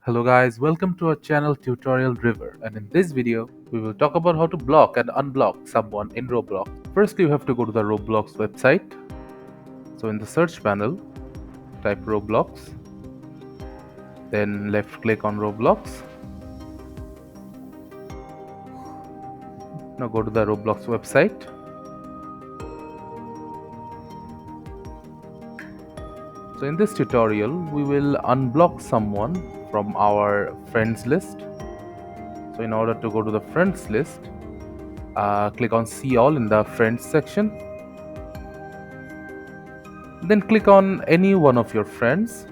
Hello guys, welcome to our channel Tutorial River, and in this video we will talk about how to block and unblock someone in Roblox. First you have to go to the Roblox website. So in the search panel type Roblox, then left click on Roblox. Now go to the Roblox website. So in this tutorial we will unblock someone from our friends list. So in order to go to the friends list, click on see all in the friends section. Then click on any one of your friends.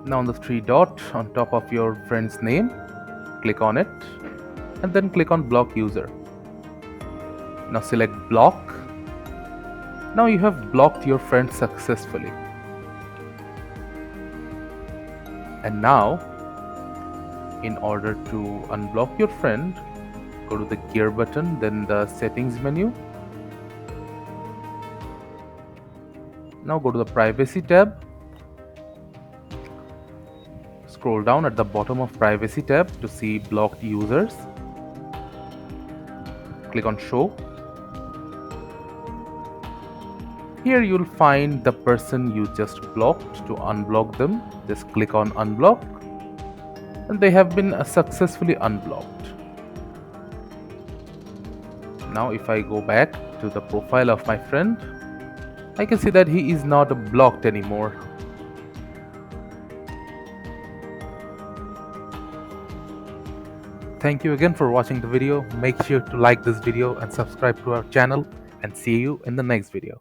Now on the three dot on top of your friend's name, click on it and then click on block user. Now select block. Now you have blocked your friend successfully. And now in order to unblock your friend, go to the gear button, then the settings menu. Now go to the privacy tab. Scroll down at the bottom of privacy tab to see blocked users. Click on show. Here you'll find the person you just blocked. To unblock them, just click on unblock and they have been successfully unblocked. Now if I go back to the profile of my friend, I can see that he is not blocked anymore. Thank you again for watching the video. Make sure to like this video and subscribe to our channel, and see you in the next video.